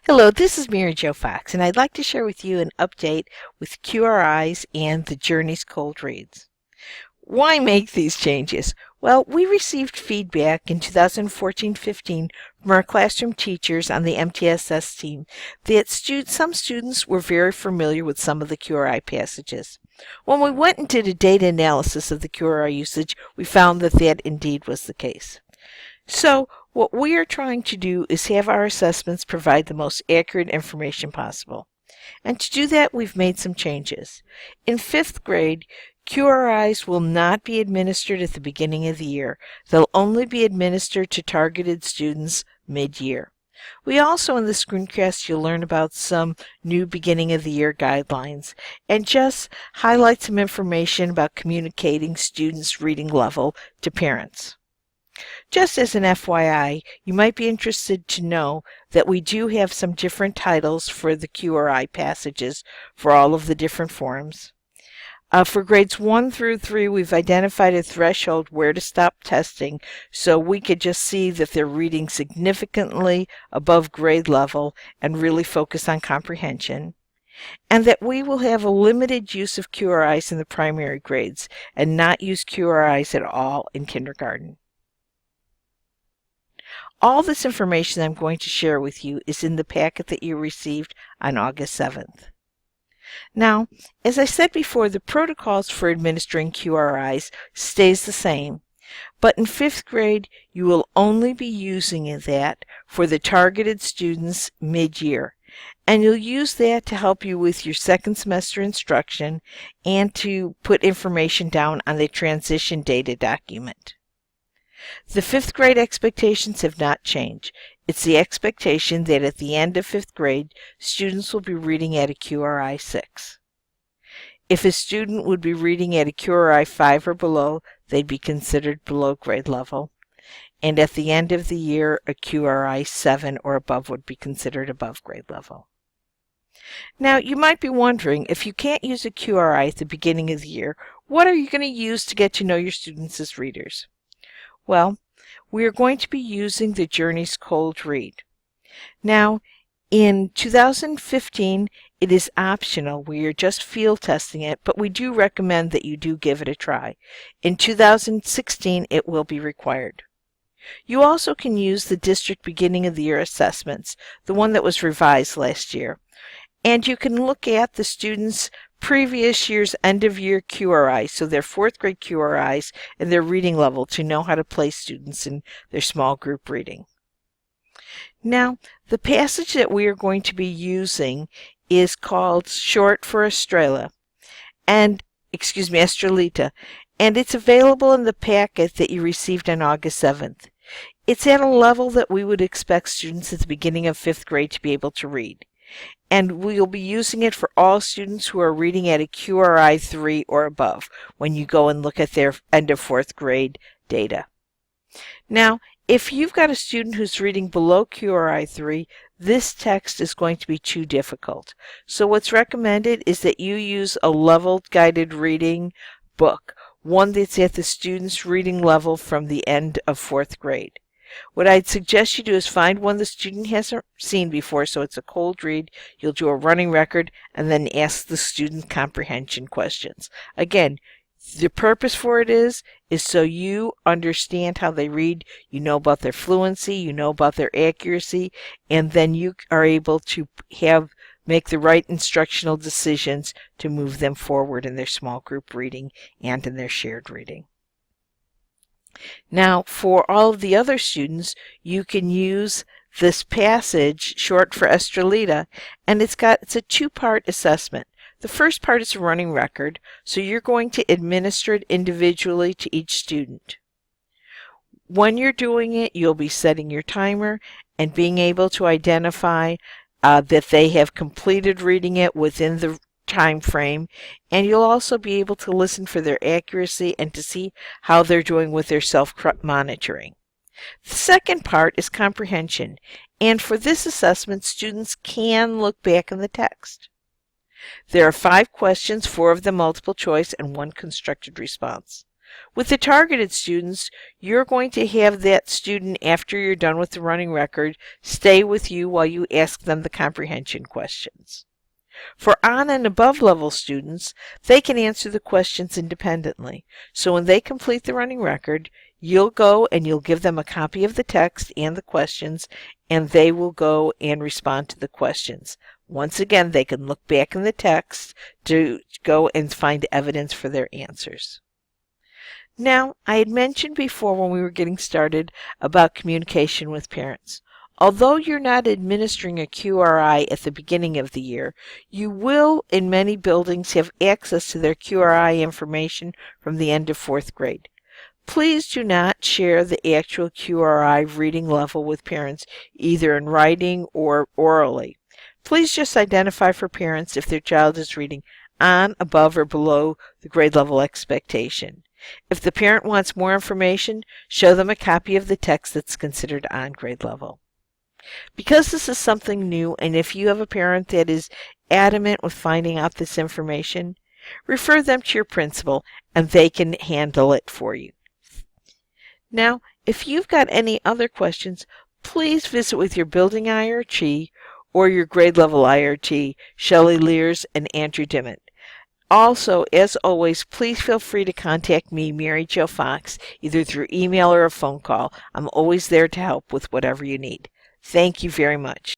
Hello, this is Mary Jo Fox, and I'd like to share with you an update with QRIs and the Journey's Cold Reads. Why make these changes? Well, we received feedback in 2014-15 from our classroom teachers on the MTSS team that some students were very familiar with some of the QRI passages. When we went and did a data analysis of the QRI usage, we found that that indeed was the case. So, what we are trying to do is have our assessments provide the most accurate information possible. And to do that, we've made some changes. In 5th grade, QRIs will not be administered at the beginning of the year. They'll only be administered to targeted students mid-year. We also, in the screencast, you'll learn about some new beginning of the year guidelines and just highlight some information about communicating students' reading level to parents. Just as an FYI, you might be interested to know that we do have some different titles for the QRI passages for all of the different forms. For grades 1 through 3, we've identified a threshold where to stop testing so we could just see that they're reading significantly above grade level and really focus on comprehension. And that we will have a limited use of QRIs in the primary grades and not use QRIs at all in kindergarten. All this information I'm going to share with you is in the packet that you received on August 7th. Now, as I said before, the protocols for administering QRIs stays the same, but in 5th grade, you will only be using that for the targeted students mid-year, and you'll use that to help you with your second semester instruction and to put information down on the transition data document. The 5th grade expectations have not changed. It's the expectation that at the end of 5th grade, students will be reading at a QRI 6. If a student would be reading at a QRI 5 or below, they'd be considered below grade level. And at the end of the year, a QRI 7 or above would be considered above grade level. Now, you might be wondering, if you can't use a QRI at the beginning of the year, what are you going to use to get to know your students as readers? Well, we are going to be using the Journey's Cold Read. Now, in 2015, it is optional. We are just field testing it, but we do recommend that you do give it a try. In 2016, it will be required. You also can use the district beginning of the year assessments, the one that was revised last year. And you can look at the students' previous year's end-of-year QRIs, so their 4th grade QRIs and their reading level, to know how to place students in their small group reading. Now, the passage that we are going to be using is called Short for Estrella, Estrelita, and it's available in the packet that you received on August 7th. It's at a level that we would expect students at the beginning of 5th grade to be able to read. And we'll be using it for all students who are reading at a QRI 3 or above when you go and look at their end of 4th grade data. Now, if you've got a student who's reading below QRI 3, this text is going to be too difficult. So what's recommended is that you use a leveled guided reading book, one that's at the student's reading level from the end of 4th grade. What I'd suggest you do is find one the student hasn't seen before, so it's a cold read. You'll do a running record and then ask the student comprehension questions. Again, the purpose for it is so you understand how they read, you know about their fluency, you know about their accuracy, and then you are able to make the right instructional decisions to move them forward in their small group reading and in their shared reading. Now, for all of the other students, you can use this passage, Short for Estrelita, and it's a 2-part assessment. The first part is a running record, so you're going to administer it individually to each student. When you're doing it, you'll be setting your timer and being able to identify that they have completed reading it within the time frame, and you'll also be able to listen for their accuracy and to see how they're doing with their self-monitoring. The second part is comprehension, and for this assessment, students can look back in the text. There are 5 questions, 4 of them multiple choice and 1 constructed response. With the targeted students, you're going to have that student, after you're done with the running record, stay with you while you ask them the comprehension questions. For on and above level students, they can answer the questions independently. So when they complete the running record, you'll go and you'll give them a copy of the text and the questions, and they will go and respond to the questions. Once again, they can look back in the text to go and find evidence for their answers. Now, I had mentioned before when we were getting started about communication with parents. Although you're not administering a QRI at the beginning of the year, you will, in many buildings, have access to their QRI information from the end of 4th grade. Please do not share the actual QRI reading level with parents, either in writing or orally. Please just identify for parents if their child is reading on, above, or below the grade level expectation. If the parent wants more information, show them a copy of the text that's considered on grade level. Because this is something new, and if you have a parent that is adamant with finding out this information, refer them to your principal and they can handle it for you. Now, if you've got any other questions, please visit with your building IRT or your grade level IRT, Shelley Lears and Andrew Dimmitt. Also, as always, please feel free to contact me, Mary Jo Fox, either through email or a phone call. I'm always there to help with whatever you need. Thank you very much.